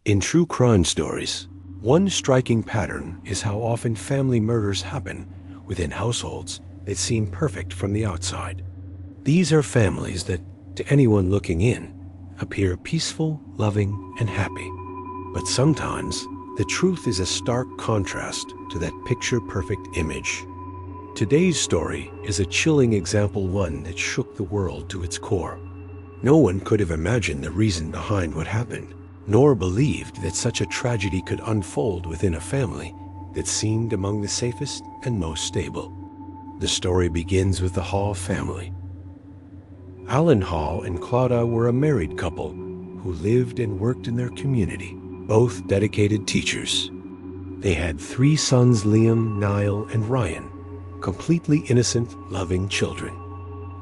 In true crime stories, one striking pattern is how often family murders happen within households that seem perfect from the outside. These are families that, to anyone looking in, appear peaceful, loving, and happy. But sometimes, the truth is a stark contrast to that picture-perfect image. Today's story is a chilling example, one that shook the world to its core. No one could have imagined the reason behind what happened, nor believed that such a tragedy could unfold within a family that seemed among the safest and most stable. The story begins with the Hawe family. Alan Hawe and Clodagh were a married couple who lived and worked in their community, both dedicated teachers. They had 3 sons, Liam, Niall, and Ryan, completely innocent, loving children.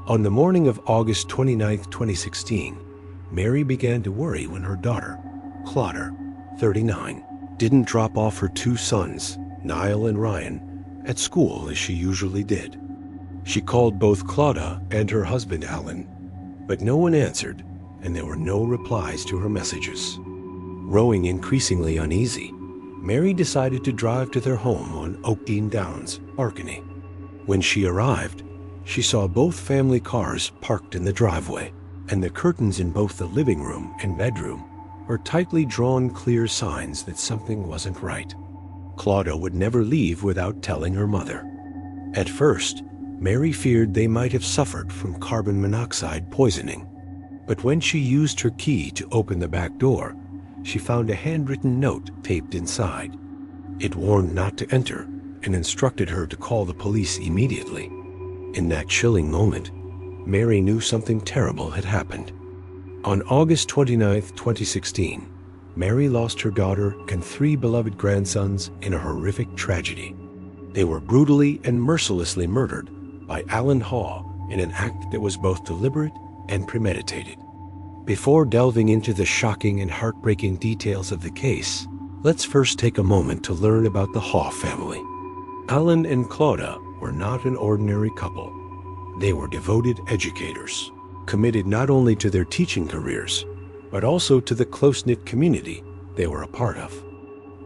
On the morning of August 29, 2016, Mary began to worry when her daughter, Clodagh, 39, didn't drop off her 2 sons, Niall and Ryan, at school as she usually did. She called both Clodagh and her husband Alan, but no one answered, and there were no replies to her messages. Growing increasingly uneasy, Mary decided to drive to their home on Oakdean Downs, Barconey. When she arrived, she saw both family cars parked in the driveway, and the curtains in both the living room and bedroom were tightly drawn, clear signs that something wasn't right. Clodagh would never leave without telling her mother. At first, Mary feared they might have suffered from carbon monoxide poisoning. But when she used her key to open the back door, she found a handwritten note taped inside. It warned not to enter and instructed her to call the police immediately. In that chilling moment, Mary knew something terrible had happened. On August 29, 2016, Mary lost her daughter and 3 beloved grandsons in a horrific tragedy. They were brutally and mercilessly murdered by Alan Hawe in an act that was both deliberate and premeditated. Before delving into the shocking and heartbreaking details of the case, let's first take a moment to learn about the Hawe family. Alan and Clodagh were not an ordinary couple. They were devoted educators, committed not only to their teaching careers, but also to the close-knit community they were a part of.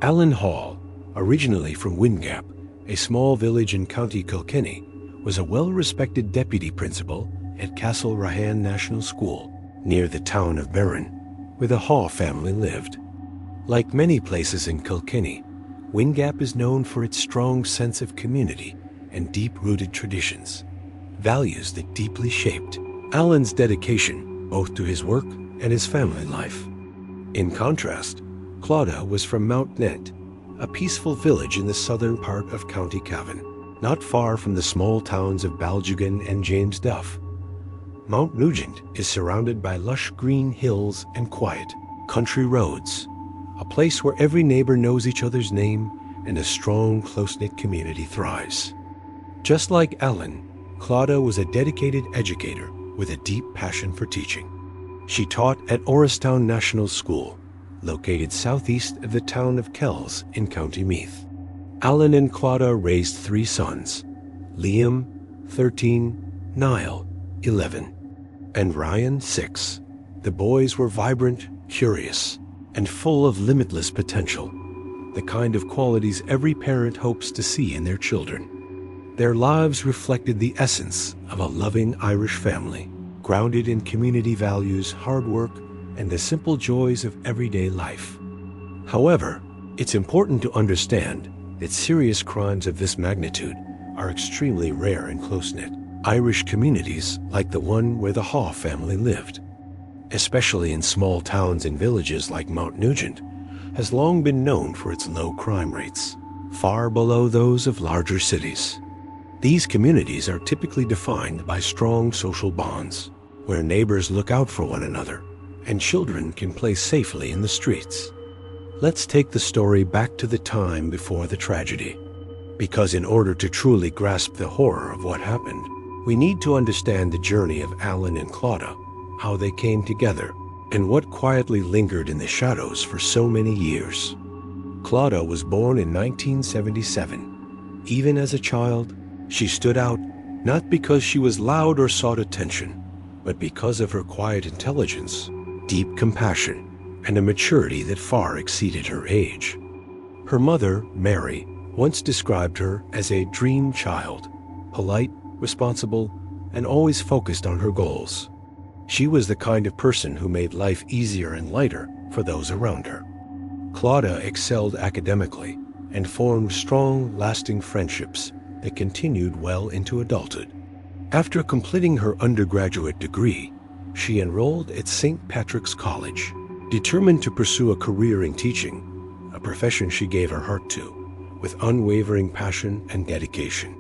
Alan Hawe, originally from Windgap, a small village in County Kilkenny, was a well-respected deputy principal at Castle Rahan National School, near the town of Barron, where the Hawe family lived. Like many places in Kilkenny, Windgap is known for its strong sense of community and deep-rooted traditions, values that deeply shaped Alan's dedication both to his work and his family life. In contrast, Clodagh was from Mount Nent, a peaceful village in the southern part of County Cavan, not far from the small towns of Baljugan and James Duff. Mount Nugent is surrounded by lush green hills and quiet, country roads, a place where every neighbor knows each other's name and a strong, close-knit community thrives. Just like Alan, Clodagh was a dedicated educator with a deep passion for teaching. She taught at Orristown National School, located southeast of the town of Kells in County Meath. Alan and Clodagh raised 3 sons, Liam, 13, Niall, 11, and Ryan, 6. The boys were vibrant, curious, and full of limitless potential, the kind of qualities every parent hopes to see in their children. Their lives reflected the essence of a loving Irish family, grounded in community values, hard work, and the simple joys of everyday life. However, it's important to understand that serious crimes of this magnitude are extremely rare in close-knit Irish communities like the one where the Hawe family lived. Especially in small towns and villages like Mount Nugent, has long been known for its low crime rates, far below those of larger cities. These communities are typically defined by strong social bonds, where neighbors look out for one another, and children can play safely in the streets. Let's take the story back to the time before the tragedy, because in order to truly grasp the horror of what happened, we need to understand the journey of Alan and Clodagh, how they came together, and what quietly lingered in the shadows for so many years. Clodagh was born in 1977. Even as a child, she stood out not because she was loud or sought attention, but because of her quiet intelligence, deep compassion, and a maturity that far exceeded her age. Her mother, Mary, once described her as a dream child, polite, responsible, and always focused on her goals. She was the kind of person who made life easier and lighter for those around her. Clodagh excelled academically and formed strong, lasting friendships that continued well into adulthood. After completing her undergraduate degree, she enrolled at St. Patrick's College, determined to pursue a career in teaching, a profession she gave her heart to, with unwavering passion and dedication.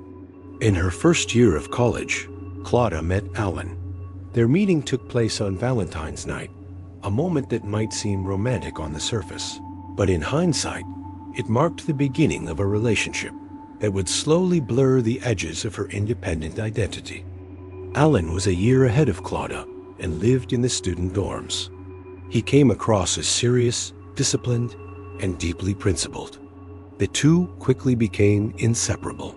In her first year of college, Clodagh met Alan. Their meeting took place on Valentine's night, a moment that might seem romantic on the surface. But in hindsight, it marked the beginning of a relationship that would slowly blur the edges of her independent identity. Alan was a year ahead of Clodagh and lived in the student dorms. He came across as serious, disciplined, and deeply principled. The two quickly became inseparable.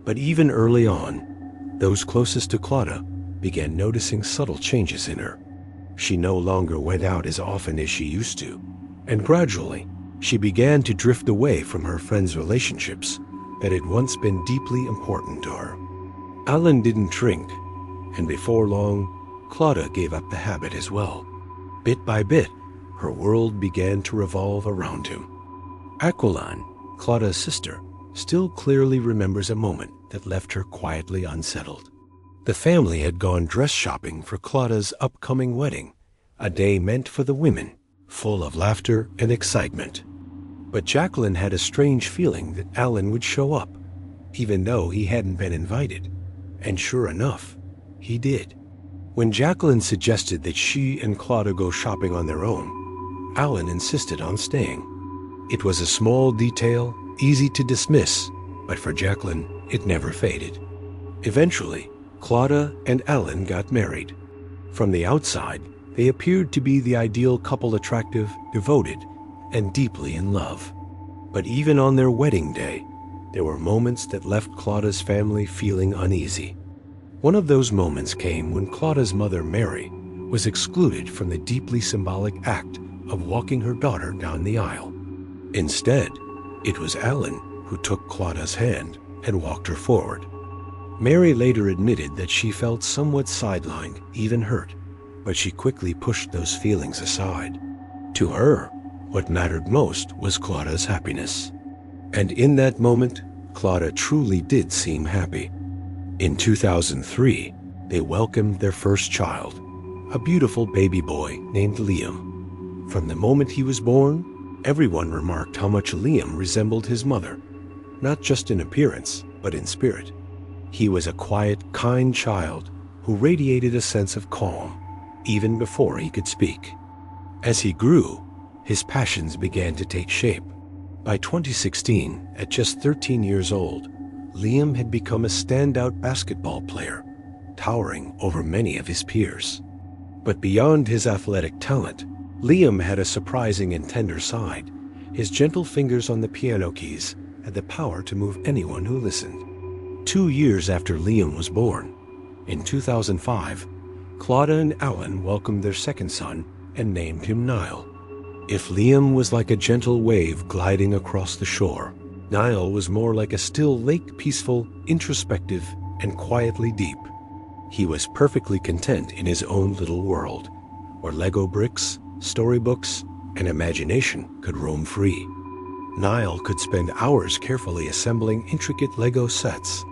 But even early on, those closest to Clodagh began noticing subtle changes in her. She no longer went out as often as she used to, and gradually, she began to drift away from her friends' relationships that had once been deeply important to her. Alan didn't drink, and before long, Clodagh gave up the habit as well. Bit by bit, her world began to revolve around him. Aquilane, Clodagh's sister, still clearly remembers a moment that left her quietly unsettled. The family had gone dress shopping for Clodagh's upcoming wedding, a day meant for the women, full of laughter and excitement. But Jacqueline had a strange feeling that Alan would show up, even though he hadn't been invited. And sure enough, he did. When Jacqueline suggested that she and Clodagh go shopping on their own, Alan insisted on staying. It was a small detail, easy to dismiss, but for Jacqueline, it never faded. Eventually, Clodagh and Alan got married. From the outside, they appeared to be the ideal couple, attractive, devoted, and deeply in love. But even on their wedding day, there were moments that left Clodagh's family feeling uneasy. One of those moments came when Clodagh's mother, Mary, was excluded from the deeply symbolic act of walking her daughter down the aisle. Instead, it was Alan who took Clodagh's hand and walked her forward. Mary later admitted that she felt somewhat sidelined, even hurt, but she quickly pushed those feelings aside. To her, what mattered most was Clodagh's happiness. And in that moment, Clodagh truly did seem happy. In 2003, they welcomed their first child, a beautiful baby boy named Liam. From the moment he was born, everyone remarked how much Liam resembled his mother, not just in appearance, but in spirit. He was a quiet, kind child who radiated a sense of calm, even before he could speak. As he grew, his passions began to take shape. By 2016, at just 13 years old, Liam had become a standout basketball player, towering over many of his peers. But beyond his athletic talent, Liam had a surprising and tender side. His gentle fingers on the piano keys had the power to move anyone who listened. 2 years after Liam was born, in 2005, Clodagh and Alan welcomed their second son and named him Niall. If Liam was like a gentle wave gliding across the shore, Niall was more like a still lake, peaceful, introspective, and quietly deep. He was perfectly content in his own little world, where Lego bricks, storybooks, and imagination could roam free. Niall could spend hours carefully assembling intricate Lego sets,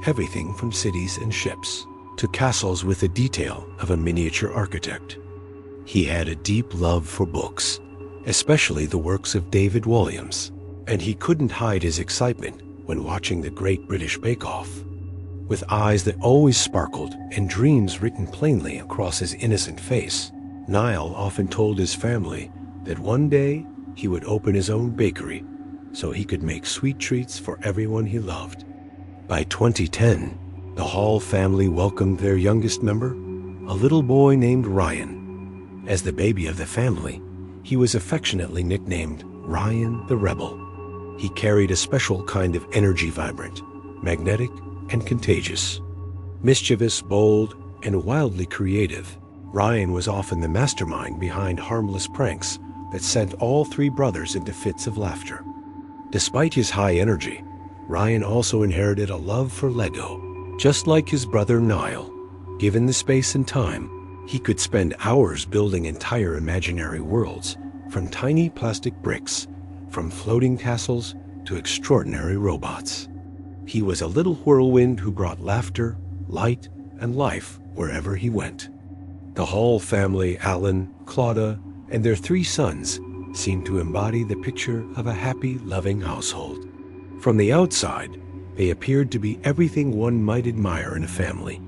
everything from cities and ships to castles with the detail of a miniature architect. He had a deep love for books, especially the works of David Walliams, and he couldn't hide his excitement when watching the Great British Bake Off. With eyes that always sparkled and dreams written plainly across his innocent face, Niall often told his family that one day he would open his own bakery so he could make sweet treats for everyone he loved. By 2010, the Hall family welcomed their youngest member, a little boy named Ryan. As the baby of the family, he was affectionately nicknamed Ryan the Rebel. He carried a special kind of energy, vibrant, magnetic, and contagious. Mischievous, bold, and wildly creative, Ryan was often the mastermind behind harmless pranks that sent all three brothers into fits of laughter. Despite his high energy, Ryan also inherited a love for Lego. Just like his brother Niall, given the space and time, he could spend hours building entire imaginary worlds, from tiny plastic bricks, from floating castles to extraordinary robots. He was a little whirlwind who brought laughter, light, and life wherever he went. The Hall family, Alan, Clodagh, and their three sons seemed to embody the picture of a happy, loving household. From the outside, they appeared to be everything one might admire in a family: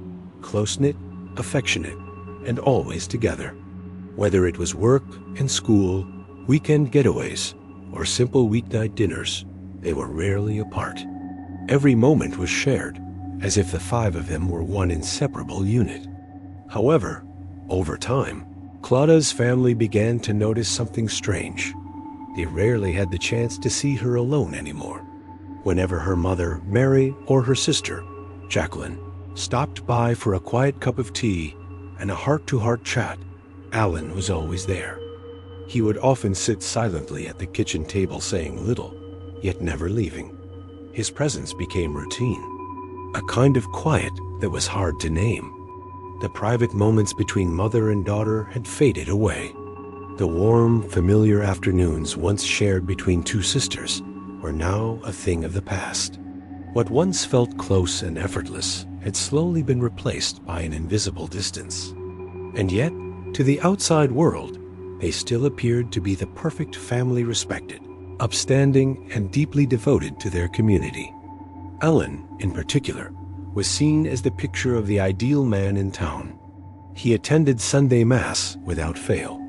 close-knit, affectionate, and always together. Whether it was work and school, weekend getaways, or simple weeknight dinners, they were rarely apart. Every moment was shared, as if the five of them were one inseparable unit. However, over time, Clodagh's family began to notice something strange. They rarely had the chance to see her alone anymore. Whenever her mother, Mary, or her sister, Jacqueline, stopped by for a quiet cup of tea and a heart-to-heart chat, Alan was always there. He would often sit silently at the kitchen table saying little, yet never leaving. His presence became routine, a kind of quiet that was hard to name. The private moments between mother and daughter had faded away. The warm, familiar afternoons once shared between two sisters were now a thing of the past. What once felt close and effortless had slowly been replaced by an invisible distance. And yet, to the outside world, they still appeared to be the perfect family, respected, upstanding, and deeply devoted to their community. Alan, in particular, was seen as the picture of the ideal man in town. He attended Sunday Mass without fail,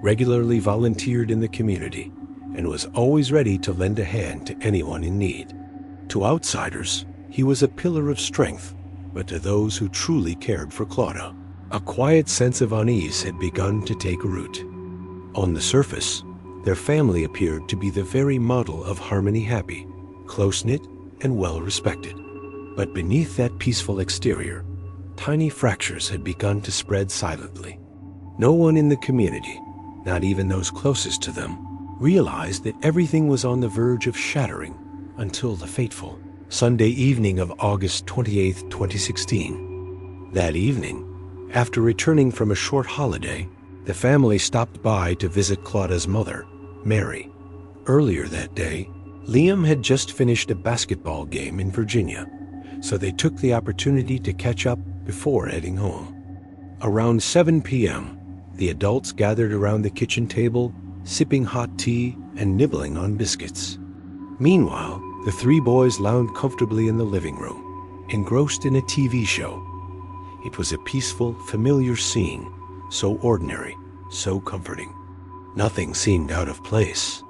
regularly volunteered in the community, and was always ready to lend a hand to anyone in need. To outsiders, he was a pillar of strength, but to those who truly cared for Clodagh, a quiet sense of unease had begun to take root. On the surface, their family appeared to be the very model of harmony, happy, close-knit, and well-respected. But beneath that peaceful exterior, tiny fractures had begun to spread silently. No one in the community, not even those closest to them, realized that everything was on the verge of shattering until the fateful Sunday evening of August 28, 2016. That evening, after returning from a short holiday, the family stopped by to visit Clodagh's mother, Mary. Earlier that day, Liam had just finished a basketball game in Virginia, so they took the opportunity to catch up before heading home. Around 7 p.m., the adults gathered around the kitchen table, sipping hot tea and nibbling on biscuits. Meanwhile, the three boys lounged comfortably in the living room, engrossed in a TV show. It was a peaceful, familiar scene, so ordinary, so comforting. Nothing seemed out of place.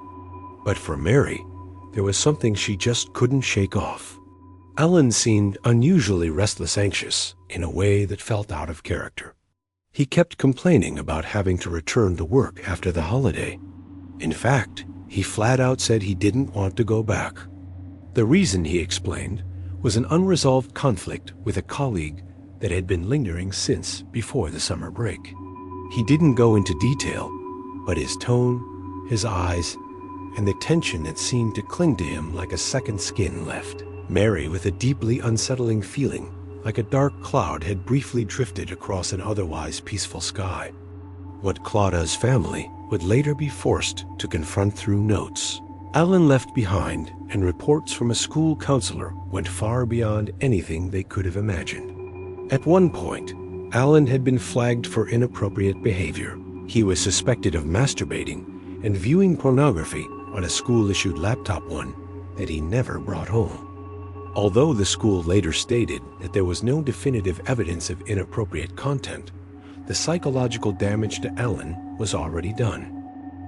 But for Mary, there was something she just couldn't shake off. Alan seemed unusually restless, anxious, in a way that felt out of character. He kept complaining about having to return to work after the holiday. In fact, he flat out said he didn't want to go back. The reason, he explained, was an unresolved conflict with a colleague that had been lingering since before the summer break. He didn't go into detail, but his tone, his eyes, and the tension that seemed to cling to him like a second skin left. Mary, with a deeply unsettling feeling, like a dark cloud had briefly drifted across an otherwise peaceful sky. What Clodagh's family would later be forced to confront through notes. Alan left behind, and reports from a school counselor went far beyond anything they could have imagined. At one point, Alan had been flagged for inappropriate behavior. He was suspected of masturbating and viewing pornography on a school-issued laptop, one that he never brought home. Although the school later stated that there was no definitive evidence of inappropriate content, the psychological damage to Alan was already done.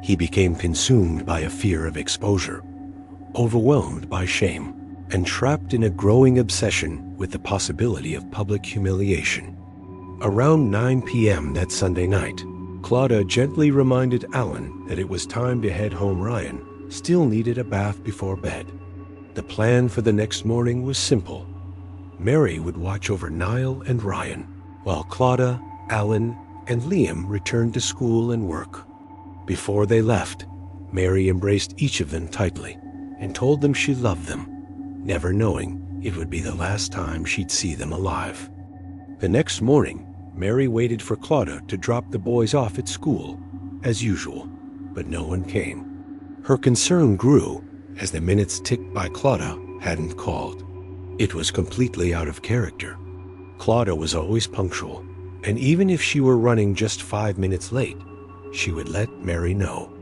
He became consumed by a fear of exposure, overwhelmed by shame, and trapped in a growing obsession with the possibility of public humiliation. Around 9 p.m. that Sunday night, Clodagh gently reminded Alan that it was time to head home. Ryan still needed a bath before bed. The plan for the next morning was simple. Mary would watch over Niall and Ryan, while Clodagh, Alan, and Liam returned to school and work. Before they left, Mary embraced each of them tightly and told them she loved them, never knowing it would be the last time she'd see them alive. The next morning, Mary waited for Clodagh to drop the boys off at school, as usual, but no one came. Her concern grew as the minutes ticked by Clodagh hadn't called. It was completely out of character. Clodagh was always punctual, and even if she were running just 5 minutes late, she would let Mary know.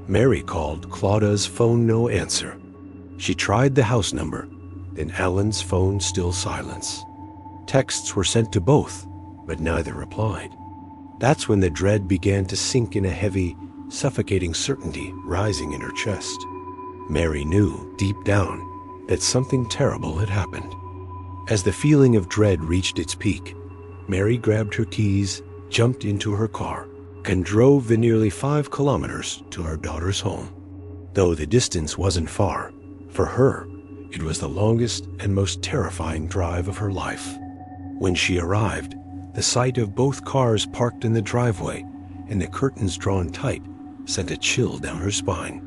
Mary called Clodagh's phone no answer. She tried the house number, then Alan's phone still silence. Texts were sent to both, but neither replied. That's when the dread began to sink in a heavy, suffocating certainty rising in her chest. Mary knew, deep down, that something terrible had happened. As the feeling of dread reached its peak, Mary grabbed her keys, jumped into her car, and drove the nearly 5 kilometers to her daughter's home. Though the distance wasn't far, for her, it was the longest and most terrifying drive of her life. When she arrived, the sight of both cars parked in the driveway and the curtains drawn tight sent a chill down her spine.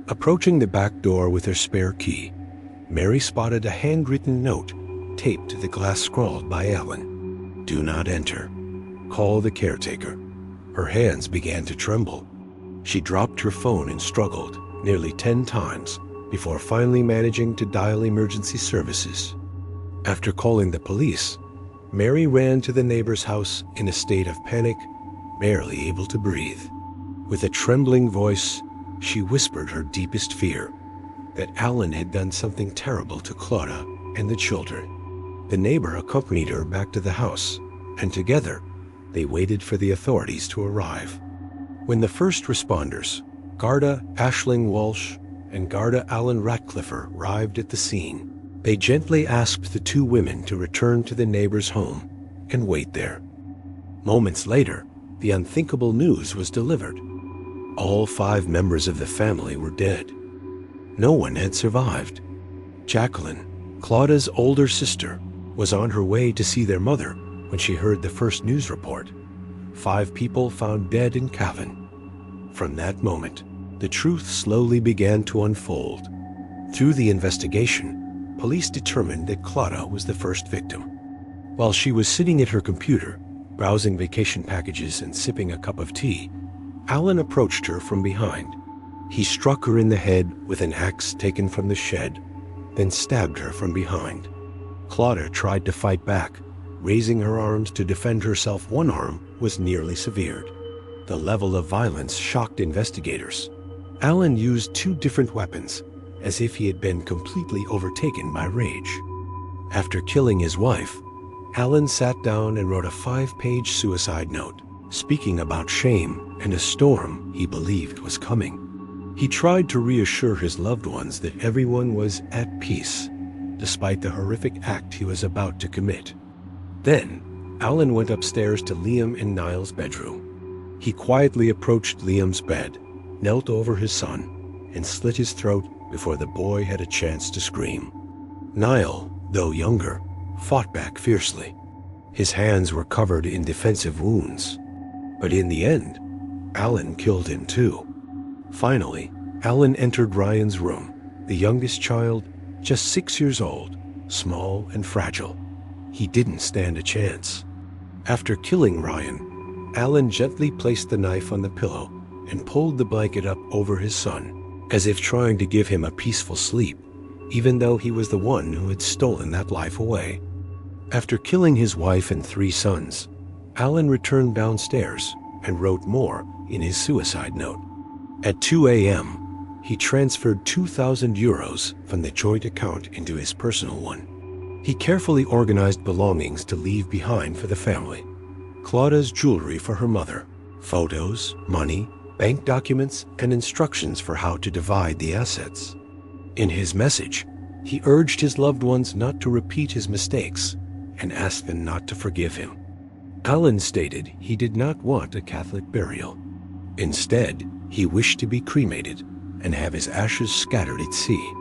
Approaching the back door with her spare key, Mary spotted a handwritten note taped to the glass scrawled by Alan. "Do not enter. Call the caretaker." Her hands began to tremble. She dropped her phone and struggled nearly 10 times before finally managing to dial emergency services. After calling the police, Mary ran to the neighbor's house in a state of panic, barely able to breathe. With a trembling voice, she whispered her deepest fear, that Alan had done something terrible to Clodagh and the children. The neighbor accompanied her back to the house, and together they waited for the authorities to arrive. When the first responders, Garda Aisling Walsh and Garda Alan Ratcliffe, arrived at the scene, they gently asked the 2 women to return to the neighbor's home and wait there. Moments later, the unthinkable news was delivered. All 5 members of the family were dead. No one had survived. Jacqueline, Clodagh's older sister, was on her way to see their mother when she heard the first news report. 5 people found dead in Cavan. From that moment, the truth slowly began to unfold. Through the investigation, police determined that Clodagh was the first victim. While she was sitting at her computer, browsing vacation packages and sipping a cup of tea, Alan approached her from behind. He struck her in the head with an axe taken from the shed, then stabbed her from behind. Clodagh tried to fight back. Raising her arms to defend herself, one arm was nearly severed. The level of violence shocked investigators. Alan used 2 different weapons, as if he had been completely overtaken by rage. After killing his wife, Alan sat down and wrote a 5-page suicide note, speaking about shame and a storm he believed was coming. He tried to reassure his loved ones that everyone was at peace, despite the horrific act he was about to commit. Then, Alan went upstairs to Liam and Niall's bedroom. He quietly approached Liam's bed, knelt over his son, and slit his throat before the boy had a chance to scream. Niall, though younger, fought back fiercely. His hands were covered in defensive wounds. But in the end, Alan killed him too. Finally, Alan entered Ryan's room, the youngest child, just 6 years old, small and fragile. He didn't stand a chance. After killing Ryan, Alan gently placed the knife on the pillow and pulled the blanket up over his son, as if trying to give him a peaceful sleep, even though he was the one who had stolen that life away. After killing his wife and 3 sons, Alan returned downstairs and wrote more in his suicide note. At 2 a.m., he transferred €2,000 from the joint account into his personal one. He carefully organized belongings to leave behind for the family. Clodagh's jewelry for her mother, photos, money, bank documents, and instructions for how to divide the assets. In his message, he urged his loved ones not to repeat his mistakes and asked them not to forgive him. Alan stated he did not want a Catholic burial. Instead, he wished to be cremated and have his ashes scattered at sea.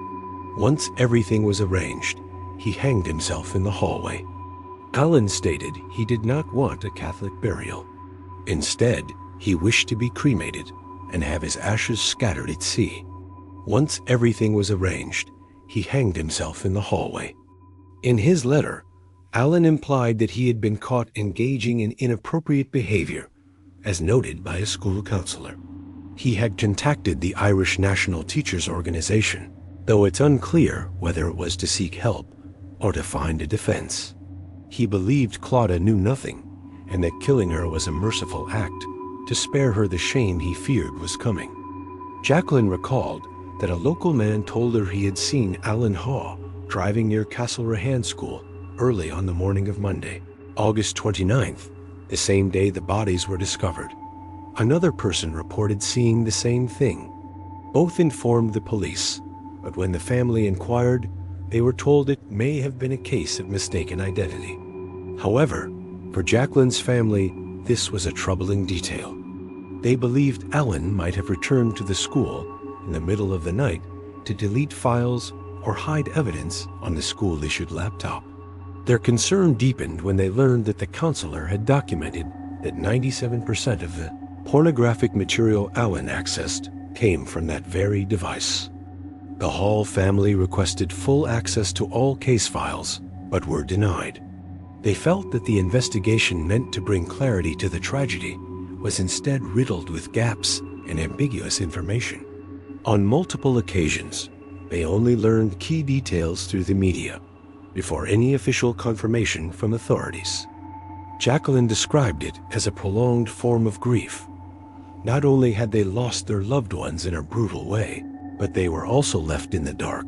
Once everything was arranged, he hanged himself in the hallway. Alan stated he did not want a Catholic burial. Instead, he wished to be cremated and have his ashes scattered at sea. Once everything was arranged, he hanged himself in the hallway. In his letter, Alan implied that he had been caught engaging in inappropriate behavior, as noted by a school counselor. He had contacted the Irish National Teachers Organization, though it's unclear whether it was to seek help or to find a defense. He believed Clodagh knew nothing, and that killing her was a merciful act to spare her the shame he feared was coming. Jacqueline recalled that a local man told her he had seen Alan Hawe driving near Castlerahan School early on the morning of Monday, August 29th, the same day the bodies were discovered. Another person reported seeing the same thing. Both informed the police, but when the family inquired, they were told it may have been a case of mistaken identity. However, for Jacqueline's family, this was a troubling detail. They believed Alan might have returned to the school in the middle of the night to delete files or hide evidence on the school-issued laptop. Their concern deepened when they learned that the counselor had documented that 97% of the pornographic material Alan accessed came from that very device. The Hall family requested full access to all case files, but were denied. They felt that the investigation meant to bring clarity to the tragedy was instead riddled with gaps and ambiguous information. On multiple occasions, they only learned key details through the media, before any official confirmation from authorities. Jacqueline described it as a prolonged form of grief. Not only had they lost their loved ones in a brutal way, but they were also left in the dark,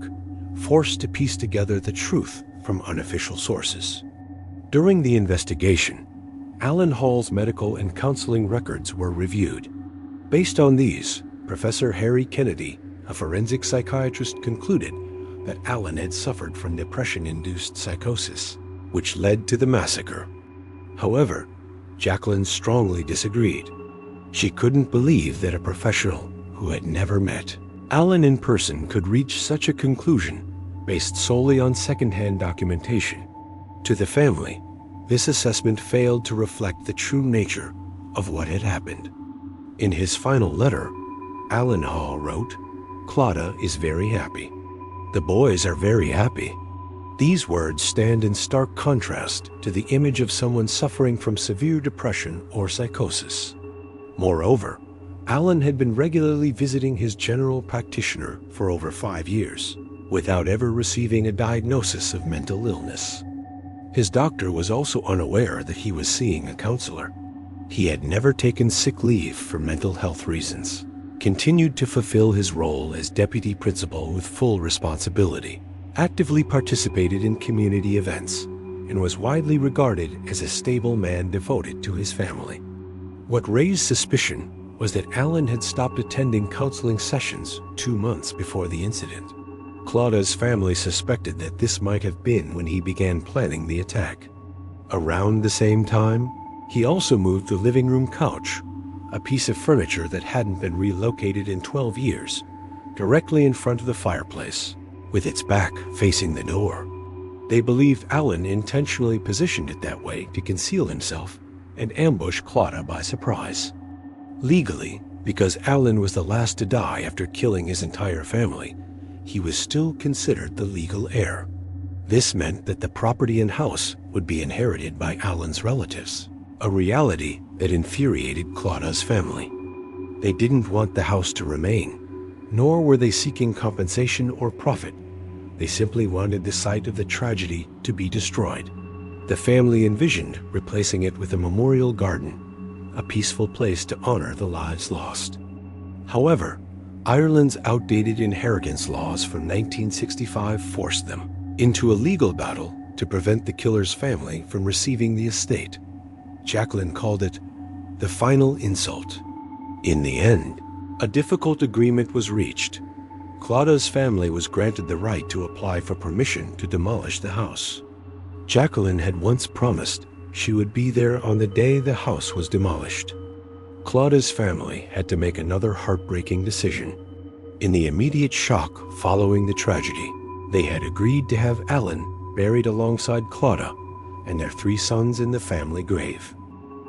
forced to piece together the truth from unofficial sources. During the investigation, Alan Hall's medical and counseling records were reviewed. Based on these, Professor Harry Kennedy, a forensic psychiatrist, concluded that Alan had suffered from depression-induced psychosis, which led to the massacre. However, Jacqueline strongly disagreed. She couldn't believe that a professional who had never met Alan in person could reach such a conclusion based solely on secondhand documentation. To the family, this assessment failed to reflect the true nature of what had happened. In his final letter, Alan Hawe wrote, "Clodagh is very happy. The boys are very happy." These words stand in stark contrast to the image of someone suffering from severe depression or psychosis. Moreover, Alan had been regularly visiting his general practitioner for over 5 years, without ever receiving a diagnosis of mental illness. His doctor was also unaware that he was seeing a counselor. He had never taken sick leave for mental health reasons, continued to fulfill his role as deputy principal with full responsibility, actively participated in community events, and was widely regarded as a stable man devoted to his family. What raised suspicion was that Alan had stopped attending counseling sessions 2 months before the incident. Clodagh's family suspected that this might have been when he began planning the attack. Around the same time, he also moved the living room couch, a piece of furniture that hadn't been relocated in 12 years, directly in front of the fireplace, with its back facing the door. They believed Alan intentionally positioned it that way to conceal himself and ambush Clodagh by surprise. Legally, because Alan was the last to die after killing his entire family, he was still considered the legal heir. This meant that the property and house would be inherited by Alan's relatives, a reality that infuriated Clodagh's family. They didn't want the house to remain, nor were they seeking compensation or profit. They simply wanted the site of the tragedy to be destroyed. The family envisioned replacing it with a memorial garden, a peaceful place to honor the lives lost. However, Ireland's outdated inheritance laws from 1965 forced them into a legal battle to prevent the killer's family from receiving the estate. Jacqueline called it the final insult. In the end, a difficult agreement was reached. Clodagh's family was granted the right to apply for permission to demolish the house. Jacqueline had once promised she would be there on the day the house was demolished. Clodagh's family had to make another heartbreaking decision. In the immediate shock following the tragedy, they had agreed to have Alan buried alongside Clodagh and their 3 sons in the family grave.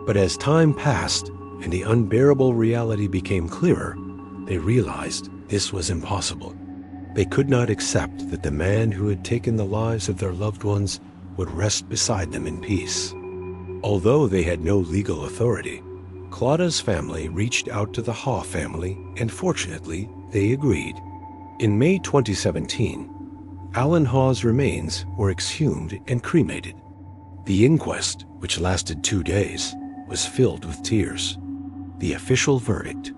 But as time passed, and the unbearable reality became clearer, they realized this was impossible. They could not accept that the man who had taken the lives of their loved ones would rest beside them in peace. Although they had no legal authority, Clodagh's family reached out to the Hawe family, and fortunately, they agreed. In May 2017, Alan Hawe's remains were exhumed and cremated. The inquest, which lasted 2 days, was filled with tears. The official verdict: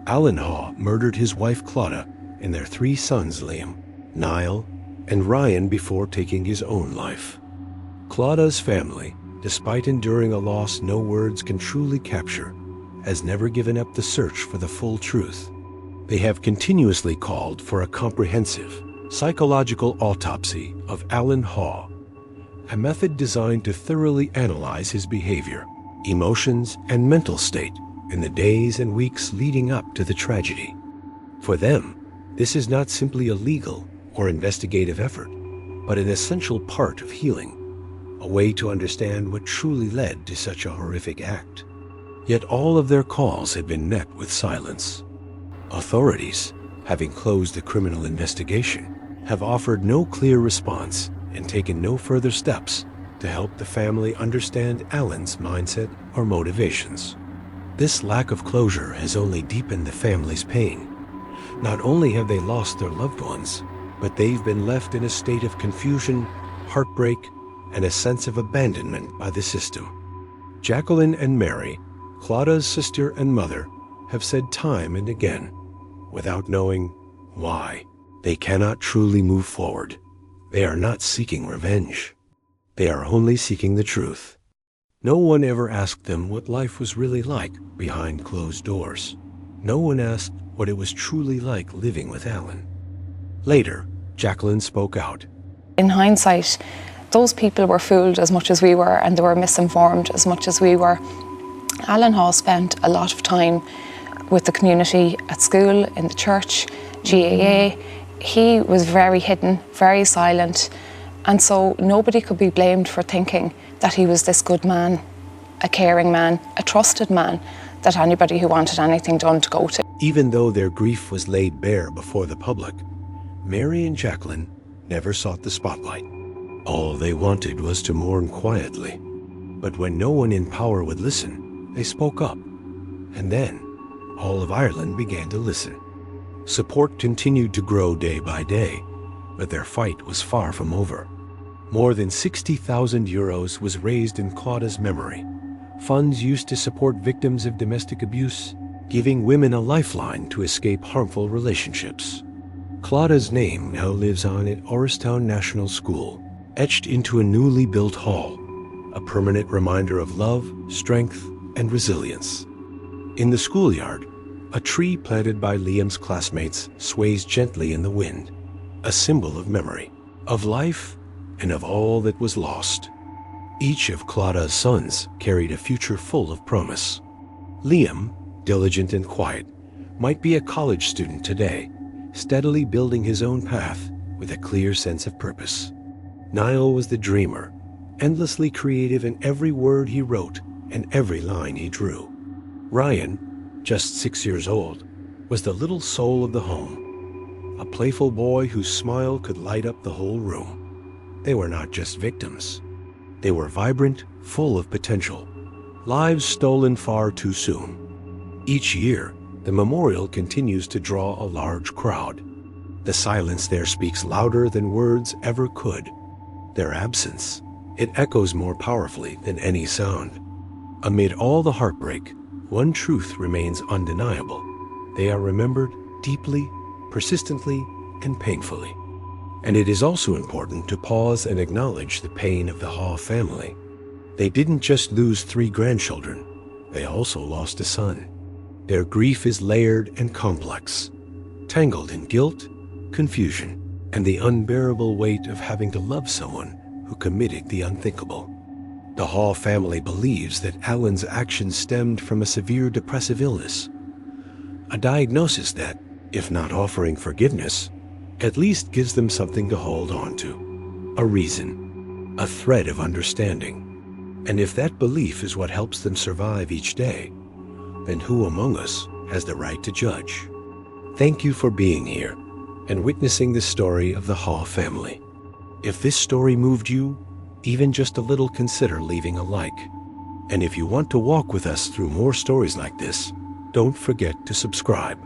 Alan Hawe murdered his wife Clodagh and their 3 sons, Liam, Niall, and Ryan, before taking his own life. Clodagh's family, despite enduring a loss no words can truly capture, has never given up the search for the full truth. They have continuously called for a comprehensive, psychological autopsy of Alan Hawe, a method designed to thoroughly analyze his behavior, emotions, and mental state in the days and weeks leading up to the tragedy. For them, this is not simply a legal or investigative effort, but an essential part of healing, a way to understand what truly led to such a horrific act. Yet all of their calls had been met with silence. Authorities, having closed the criminal investigation, have offered no clear response and taken no further steps to help the family understand Alan's mindset or motivations. This lack of closure has only deepened the family's pain. Not only have they lost their loved ones, but they've been left in a state of confusion, heartbreak, and a sense of abandonment by the system. Jacqueline and Mary, Clodagh's sister and mother, have said time and again, without knowing why, they cannot truly move forward. They are not seeking revenge. They are only seeking the truth. No one ever asked them what life was really like behind closed doors. No one asked what it was truly like living with Alan. Later, Jacqueline spoke out. In hindsight, those people were fooled as much as we were, and they were misinformed as much as we were. Alan Hawe spent a lot of time with the community at school, in the church, GAA. He was very hidden, very silent, and so nobody could be blamed for thinking that he was this good man, a caring man, a trusted man that anybody who wanted anything done to go to. Even though their grief was laid bare before the public, Mary and Jacqueline never sought the spotlight. All they wanted was to mourn quietly. But when no one in power would listen, they spoke up. And then, all of Ireland began to listen. Support continued to grow day by day, but their fight was far from over. More than 60,000 euros was raised in Clodagh's memory, funds used to support victims of domestic abuse, giving women a lifeline to escape harmful relationships. Clodagh's name now lives on at Orristown National School, etched into a newly built hall, a permanent reminder of love, strength, and resilience. In the schoolyard, a tree planted by Liam's classmates sways gently in the wind, a symbol of memory, of life, and of all that was lost. Each of Clodagh's sons carried a future full of promise. Liam, diligent and quiet, might be a college student today, steadily building his own path with a clear sense of purpose. Niall was the dreamer, endlessly creative in every word he wrote and every line he drew. Ryan, just 6 years old, was the little soul of the home, a playful boy whose smile could light up the whole room. They were not just victims. They were vibrant, full of potential, lives stolen far too soon. Each year, the memorial continues to draw a large crowd. The silence there speaks louder than words ever could. Their absence, it echoes more powerfully than any sound. Amid all the heartbreak, one truth remains undeniable. They are remembered deeply, persistently, and painfully. And it is also important to pause and acknowledge the pain of the Hawe family. They didn't just lose 3 grandchildren, they also lost a son. Their grief is layered and complex, tangled in guilt, confusion, and the unbearable weight of having to love someone who committed the unthinkable. The Hawe family believes that Alan's actions stemmed from a severe depressive illness, a diagnosis that, if not offering forgiveness, at least gives them something to hold on to, a reason, a thread of understanding. And if that belief is what helps them survive each day, then who among us has the right to judge? Thank you for being here and witnessing the story of the Hawe family. If this story moved you, even just a little, consider leaving a like. And if you want to walk with us through more stories like this, don't forget to subscribe.